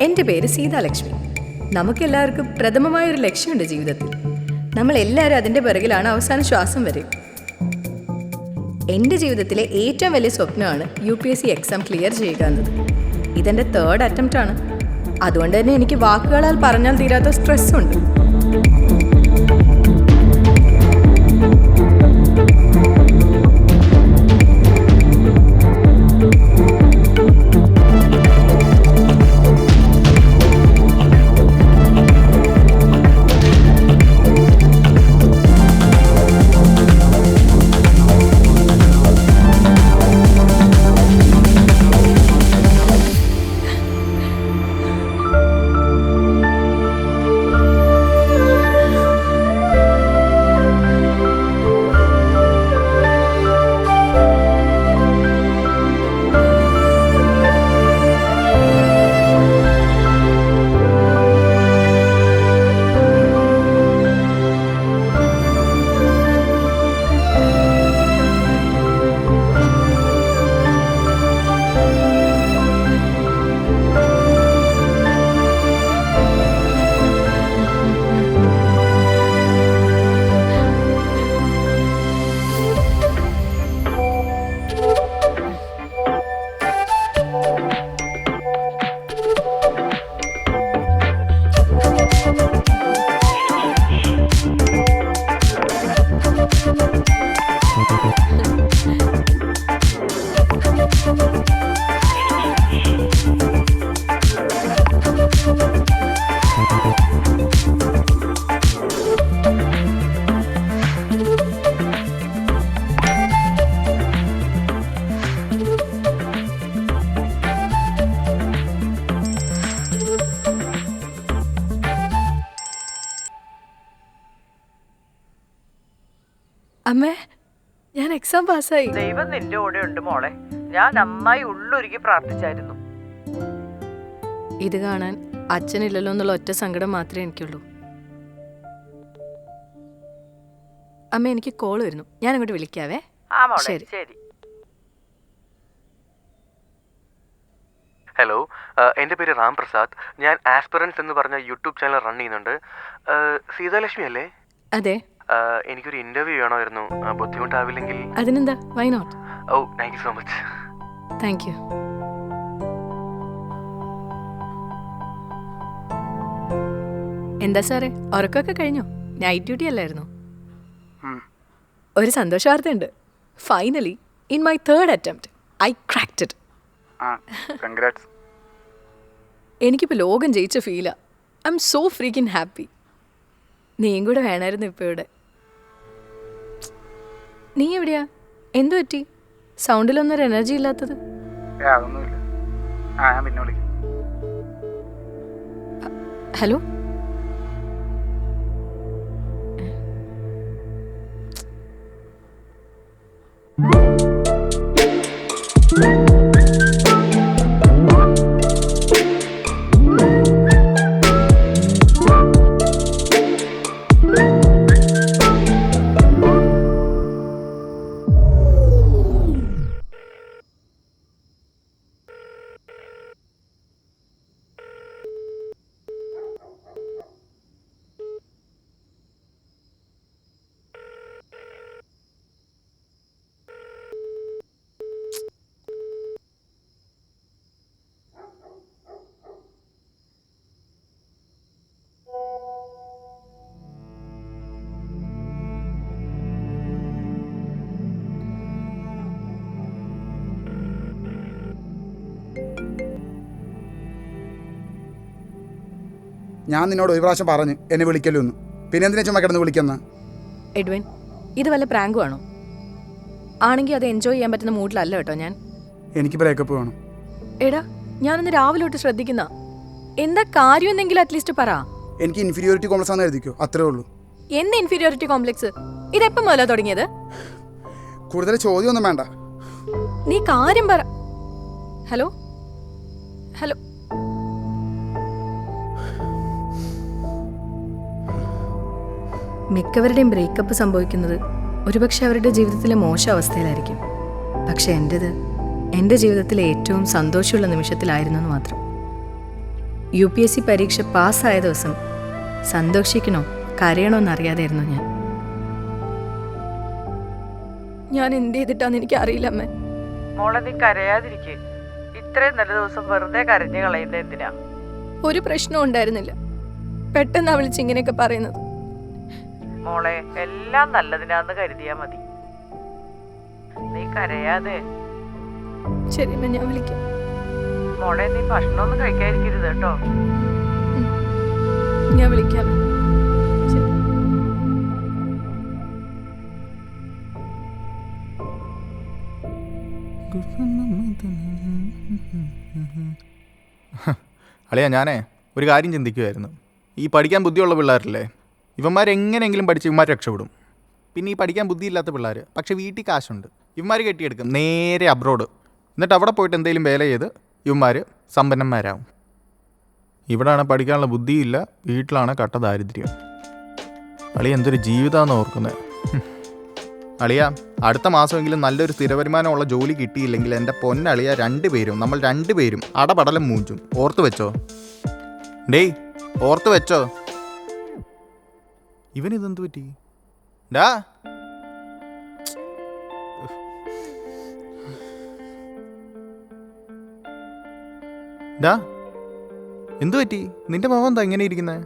എൻ്റെ പേര് സീതാലക്ഷ്മി. നമുക്കെല്ലാവർക്കും പ്രഥമമായൊരു ലക്ഷ്യമുണ്ട് ജീവിതത്തിൽ. നമ്മളെല്ലാവരും അതിൻ്റെ പിറകിലാണ് അവസാന ശ്വാസം വരെ. എൻ്റെ ജീവിതത്തിലെ ഏറ്റവും വലിയ സ്വപ്നമാണ് UPSC എക്സാം ക്ലിയർ ചെയ്യുക എന്നത്. ഇതെൻ്റെ 3rd അറ്റംപ്റ്റ് ആണ്. അതുകൊണ്ട് തന്നെ എനിക്ക് വാക്കുകളാൽ പറഞ്ഞാൽ തീരാത്ത സ്ട്രെസ്സുണ്ട്. അമ്മേ, ഞാൻ എക്സാം പാസ്സായി. ദൈവം നിന്റെ കൂടെ ഉണ്ട് മോളെ. ഞാൻ നന്നായി ഉള്ളൊരുക്കി പ്രാർത്ഥിച്ചായിരുന്നു. ഇത് കാണാൻ അച്ഛനില്ലല്ലോ എന്നുള്ള ഒറ്റ സങ്കടം മാത്രമേ എനിക്കുള്ളൂ. അമ്മ, എനിക്ക് കോൾ വരുന്നു. ഞാൻ അങ്ങോട്ട് വിളിക്കാവേ. ആ മോളെ, ശരി. ശരി. ഹലോ, എൻ്റെ പേര് രാം പ്രസാദ്. ഞാൻ ആസ്പിറൻസ് എന്ന് പറഞ്ഞ യൂട്യൂബ് ചാനൽ റൺ ചെയ്യുന്നുണ്ട്. സീതാലക്ഷ്മി അല്ലേ? അതെ. എനിക്കൊരു ഇന്റർവ്യൂ വേണമായിരുന്നു. ബുദ്ധിമുട്ടാവില്ലെങ്കിൽ? അതിനെന്താ, വൈ നോട്ട്. ഓ, thank you so much. Thank you. എന്താ സാറേ, ഉറക്കമൊക്കെ കഴിഞ്ഞോ? നൈറ്റ് ഡ്യൂട്ടി അല്ലായിരുന്നു? ഒരു സന്തോഷ വാർത്തയുണ്ട്. Finally in my 3rd attempt I cracked it. എനിക്കിപ്പോൾ ലോകം ജയിച്ച ഫീലാ. I am so freaking happy. നീയും കൂടെ വേണമായിരുന്നു ഇപ്പോൾ ഇവിടെ. നീ എവിടെയാ? എന്തു പറ്റി? സൗണ്ടിലൊന്നൊരു എനർജി ഇല്ലാത്തത്? ഹലോ, ഞാൻ നിന്നോട് ഒരു പ്രാവശ്യം പറഞ്ഞു എന്നെ വിളിക്കലൊന്ന്. പിന്നെ എന്തിനാ ചുമ്മാ കിടന്ന് വിളിക്കുന്ന? എഡ്വിൻ, ഇത് വല്ല പ്രാങ്കും ആണോ? ആണെങ്കിൽ അത് എൻജോയ് ചെയ്യാൻ പറ്റുന്ന മൂഡിലല്ല കേട്ടോ ഞാൻ. എനിക്ക് ബ്രേക്കപ്പ് വേണം. എടാ, ഞാനൊന്ന് രാവിലെ തൊട്ട് ശ്രദ്ധിക്കുന്ന. എന്താ കാര്യം എന്തെങ്കിലും അറ്റ്ലീസ്റ്റ് പറ. എനിക്ക് ഇൻഫീരിയോറിറ്റി കോംപ്ലക്സ് ആണെന്ന് എഴുതിക്കോ, അത്രേ ഉള്ളൂ. എന്ത് ഇൻഫീരിയോറിറ്റി കോംപ്ലക്സ്? ഇതെപ്പം മുതലാ തുടങ്ങിയത്? കൂടുതൽ ചോദ്യമൊന്നും വേണ്ട, നീ കാര്യം പറ. ഹലോ ഹലോ, മിക്കവരുടെയും ബ്രേക്കപ്പ് സംഭവിക്കുന്നത് ഒരുപക്ഷെ അവരുടെ ജീവിതത്തിലെ മോശം അവസ്ഥയിലായിരിക്കും. പക്ഷെ എൻ്റെ ജീവിതത്തിലെ ഏറ്റവും സന്തോഷമുള്ള നിമിഷത്തിലായിരുന്നു എന്ന് മാത്രം. UPSC പരീക്ഷ പാസ്സായ ദിവസം സന്തോഷിക്കണോ കരയണോ എന്നറിയാതായിരുന്നു ഞാൻ എന്ത് ചെയ്തിട്ടാന്ന് എനിക്ക് അറിയില്ല അമ്മേ. മോളെ നീ കരയാതിരിക്കെ. ഇത്രയും നല്ല ദിവസം വെറുതെ കരഞ്ഞു കളയുന്നത് എന്തിനാ? ഒരു പ്രശ്നവും ഉണ്ടായിരുന്നില്ല, പെട്ടെന്നാ വിളിച്ച് ഇങ്ങനെയൊക്കെ പറയുന്നത്. മോളെ എല്ലാം നല്ലതിനാന്ന് കരുതിയാ മതി. നീ കരയാതെ. ശരി അമ്മ, ഞാൻ വിളിക്കാം. മോളെ നീ ഭക്ഷണമൊന്നും കഴിക്കാതിരിക്കരുത് കേട്ടോ. ഞാൻ വിളിക്കാം. ശരി. അളിയാ, ഞാനേ ഒരു കാര്യം ചിന്തിക്കുമായിരുന്നു. ഈ പഠിക്കാൻ ബുദ്ധിയുള്ള പിള്ളേരല്ലേ, ഇവന്മാരെങ്ങനെയെങ്കിലും പഠിച്ച് ഇവന്മാർ രക്ഷപ്പെടും. പിന്നെ ഈ പഠിക്കാൻ ബുദ്ധിയില്ലാത്ത പിള്ളേർ പക്ഷേ വീട്ടിൽ കാശുണ്ട്, ഇവന്മാർ കെട്ടിയെടുക്കും നേരെ അബ്രോഡ്. എന്നിട്ട് അവിടെ പോയിട്ട് എന്തെങ്കിലും വേല ചെയ്ത് ഇവന്മാർ സമ്പന്നന്മാരാവും. ഇവിടെയാണ് പഠിക്കാനുള്ള ബുദ്ധിയില്ല, വീട്ടിലാണ് കട്ട ദാരിദ്ര്യം. അളിയ എന്തൊരു ജീവിതമാണെന്ന് ഓർക്കുന്നത്. അളിയ അടുത്ത മാസമെങ്കിലും നല്ലൊരു സ്ഥിരവരുമാനമുള്ള ജോലി കിട്ടിയില്ലെങ്കിൽ എൻ്റെ പൊന്നളിയ നമ്മൾ രണ്ടുപേരും അടപടലം മൂഞ്ചും. ഓർത്ത് വെച്ചോ ഡേയ്, ഓർത്ത് വെച്ചോ. ഇവനിതെന്തു പറ്റി ഡാ? ഡാ എന്തു പറ്റി? നിന്റെ മുഖം എന്താ ഇങ്ങനെ ഇരിക്കുന്നത്?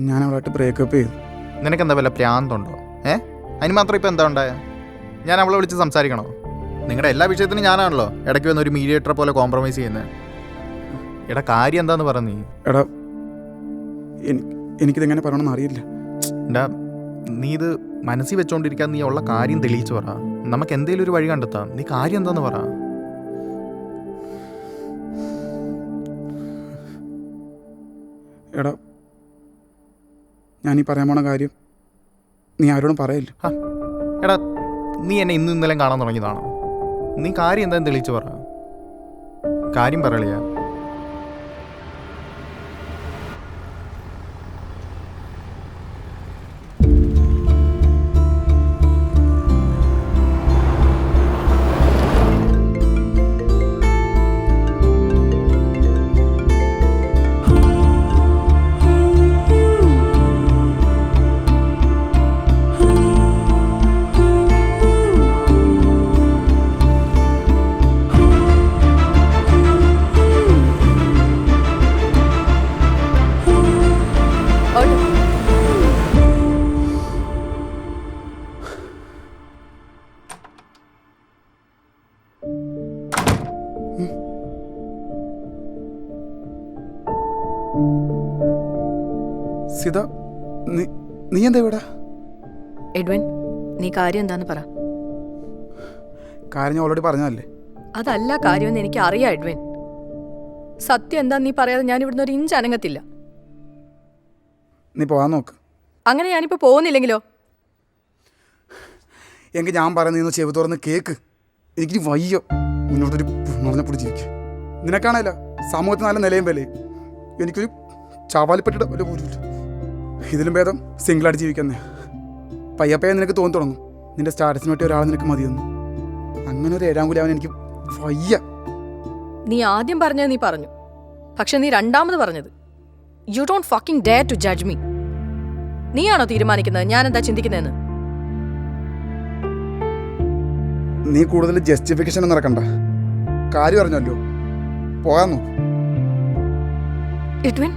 ഞാൻ അവളായിട്ട് ബ്രേക്കപ്പ് ചെയ്തു. നിനക്കെന്താ വല്ല പ്രാന്തുണ്ടോ? അതിന് മാത്രം ഇപ്പം എന്താ ഉണ്ടായ? ഞാൻ അവളെ വിളിച്ച് സംസാരിക്കണോ? നിങ്ങളുടെ എല്ലാ വിഷയത്തിനും ഞാനാണല്ലോ ഇടയ്ക്ക് വന്ന് ഒരു മീഡിയേറ്ററെ പോലെ കോംപ്രമൈസ് ചെയ്യുന്നത്. എടാ കാര്യം എന്താന്ന് പറ നീ. എടാ എനിക്കിതെങ്ങനെ പറയണമെന്ന് അറിയില്ല. എടാ നീ ഇത് മനസ്സിൽ വെച്ചോണ്ടിരിക്കാൻ നീ ഉള്ള കാര്യം തെളിയിച്ചു പറ. നമുക്ക് എന്തെങ്കിലും ഒരു വഴി കണ്ടെത്താം. നീ കാര്യം എന്താന്ന് പറ. എടാ ഞാനീ പറയാൻ പോണ കാര്യം നീ ആരോടും പറയില്ല. എടാ നീ എന്നെ ഇന്നും ഇന്നലെയും കാണാൻ തുടങ്ങിയതാണോ? നീ കാര്യം എന്തായാലും തെളിയിച്ചു പറ. കാര്യം പറയളിയാ. സിത, നീ എന്താ ഇവിടെ? എഡ്വിൻ, നീ കാര്യം എന്താന്ന് പറ. കാര്യം ഞാൻ ഓൾറെഡി പറഞ്ഞതല്ലേ. അതല്ല കാര്യമെന്ന് എനിക്ക് അറിയാം എഡ്വിൻ. സത്യം എന്താ നീ പറയാതെ ഞാൻ ഇവിടുന്ന് ഒരു ഇഞ്ച് അനങ്ങത്തില്ല. നീ പോകാൻ നോക്ക്. അങ്ങനെ ഞാനിപ്പോൾ പോകുന്നില്ലെങ്കിലോ? എങ്കിൽ ഞാൻ പറയുന്ന ചെവി തുറന്ന് കേക്ക്. എനിക്ക് വയ്യോ മുന്നോട്ടൊരു നിറഞ്ഞപ്പൊടി ജീവിക്കുക. നിനക്കാണല്ല സമൂഹത്തിൽ നല്ല നിലയും വിലയും. എനിക്കൊരു ചാവാലിപ്പറ്റിയുടെ വില പോലുമില്ല. ഇതിലും ഭേദം സിംഗിളായിട്ട് ജീവിക്കുന്നേ. പയ്യപ്പയ്യ നിനക്ക് തോന്നി തുടങ്ങും നിന്റെ സ്റ്റാറ്റസിന് പറ്റിയ ഒരാൾ നിനക്ക് മതിയെന്ന്. അങ്ങനെ ഒരു ഏഴാങ്കുലി അവൻ എനിക്ക് വയ്യ. നീ ആദ്യം പറഞ്ഞത് നീ പറഞ്ഞു, പക്ഷെ നീ രണ്ടാമത് പറഞ്ഞത്. You don't fucking dare to judge me. നീയാണോ തീരുമാനിക്കുന്നത് ഞാൻ എന്താ ചിന്തിക്കുന്നതെന്ന്? നീ കൂടുതൽ ജസ്റ്റിഫിക്കേഷൻ ഒന്നും നടക്കണ്ട. കാര്യം അറിഞ്ഞല്ലോ, പോകാൻ നോക്ക്. എഡ്വിൻ,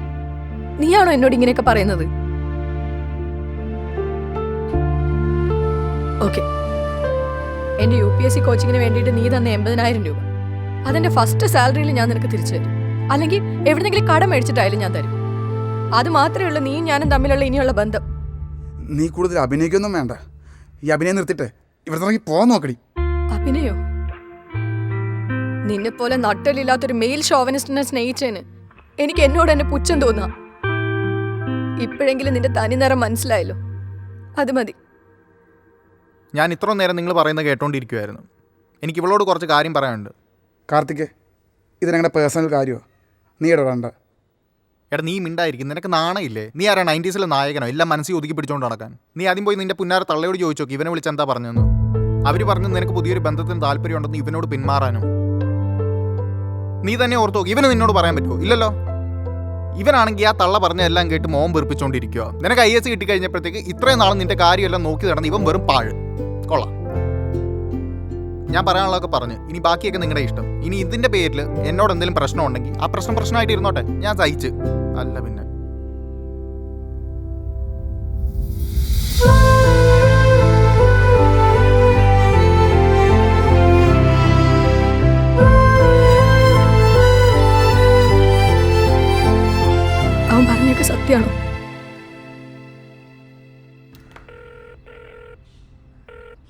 നീയാണോ എന്നോട് ഇങ്ങനെയൊക്കെ പറയുന്നത്? ഓക്കെ, എന്റെ UPSC കോച്ചിങ്ങിന് വേണ്ടിയിട്ട് നീ തന്ന 80,000 രൂപ അതെന്റെ ഫസ്റ്റ് സാലറിയിൽ ഞാൻ നിനക്ക് തിരിച്ചു തരും. അല്ലെങ്കിൽ എവിടെന്നെങ്കിലും കടം മേടിച്ചിട്ടായാലും ഞാൻ തരും. അത് മാത്രമേ ഉള്ളൂ നീയും ഞാനും തമ്മിലുള്ള ഇനിയുള്ള ബന്ധം. നീ കൂടുതൽ അഭിനയിക്കൊന്നും വേണ്ട. ഈ അഭിനയം നിർത്തിട്ടെ ഇവിടെ തുടങ്ങി പോകാൻ നോക്കടി. അഭിനയോ? നിന്നെ പോലെ നട്ടലില്ലാത്തൊരു മെയിൽ ഷോവനിസ്റ്റിനെ സ്നേഹിച്ചതിന് എനിക്ക് എന്നോട് എന്നെ പുച്ഛം തോന്നാം. ഇപ്പോഴെങ്കിലും നിന്റെ തനിനിറം മനസ്സിലായല്ലോ, അത് മതി. ഞാൻ ഇത്രയും നേരം നിങ്ങൾ പറയുന്നത് കേട്ടോണ്ടിരിക്കുമായിരുന്നു. എനിക്ക് ഇവളോട് കുറച്ച് കാര്യം പറയാനുണ്ട്. കാർത്തിക്, ഇത് ഞങ്ങളുടെ പേഴ്സണൽ കാര്യമോ, നീ ഇടപെടണ്ട. എടാ നീ മിണ്ടായിരിക്കും, നിനക്ക് നാണയില്ലേ? നീ ആരാ 90s നായകനോ? എല്ലാം മനസ്സിൽ ഒതുക്കി പിടിച്ചോണ്ട് നടക്കാൻ. നീ ആദ്യം പോയി നിന്റെ പുന്നാര തള്ളയോട് ചോദിച്ചു നോക്കി ഇവനെ വിളിച്ചെന്താ പറഞ്ഞെന്ന്. അവർ പറഞ്ഞു നിനക്ക് പുതിയൊരു ബന്ധത്തിന് താല്പര്യമുണ്ടെന്ന് ഇവനോട് പിന്മാറാനും. നീ തന്നെ ഓർത്തു നോക്കി, ഇവന് നിന്നോട് പറയാൻ പറ്റുമോ? ഇല്ലല്ലോ. ഇവനാണെങ്കിൽ ആ തള്ള പറഞ്ഞ എല്ലാം കേട്ട് മോൻ വെറുപ്പിച്ചോണ്ടിരിക്കുക. നിനക്ക് IAS കിട്ടിക്കഴിഞ്ഞപ്പോഴത്തേക്ക് ഇത്രയും നാളും നിന്റെ കാര്യമെല്ലാം നോക്കി നടന്ന് ഇവൻ വെറും പാഴ്. കൊള്ളാം. ഞാൻ പറയാനുള്ളതൊക്കെ പറഞ്ഞു. ഇനി ബാക്കിയൊക്കെ നിങ്ങളുടെ ഇഷ്ടം. ഇനി ഇതിന്റെ പേരിൽ എന്നോട് എന്തെങ്കിലും പ്രശ്നം ഉണ്ടെങ്കിൽ ആ പ്രശ്നമായിട്ട് ഇരുന്നോട്ടെ, ഞാൻ സഹിച്ച്. അല്ല പിന്നെ അവൻ പറഞ്ഞൊക്കെ സത്യമാണോ?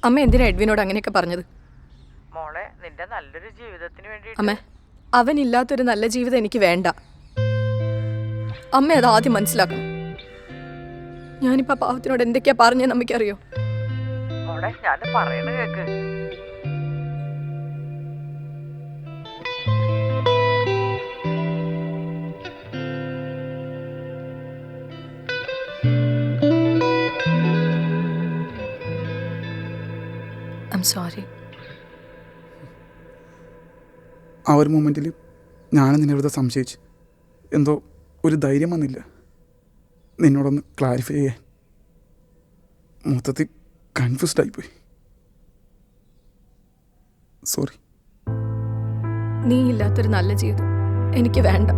അമ്മ എന്തിനാ എഡ്വിനോട് അങ്ങനെയൊക്കെ പറഞ്ഞത്? മോളെ നിന്റെ നല്ലൊരു ജീവിതത്തിന് വേണ്ടി അമ്മ, അവനില്ലാത്തൊരു നല്ല ജീവിതം എനിക്ക് വേണ്ട. അമ്മ അത് ആദ്യം മനസ്സിലാക്കണം. ഞാനിപ്പോ ആ പാവത്തിനോട് എന്തൊക്കെയാ പറഞ്ഞതെന്ന് അമ്മയ്ക്കറിയോ? മോളെ ഞാൻ പറയണ കേക്ക്. I am sorry. ആ ഒരു മൊമെൻറ്റിൽ ഞാനും നിന്നെ വെറുതെ സംശയിച്ച്. എന്തോ ഒരു ധൈര്യം വന്നില്ല നിന്നോടൊന്ന് ക്ലാരിഫൈ ചെയ്യാൻ. മൊത്തത്തിൽ കൺഫ്യൂസ്ഡ് ആയിപ്പോയി. സോറി. നീ ഇല്ലാത്തൊരു നല്ല ജീവിതം എനിക്ക് വേണ്ട.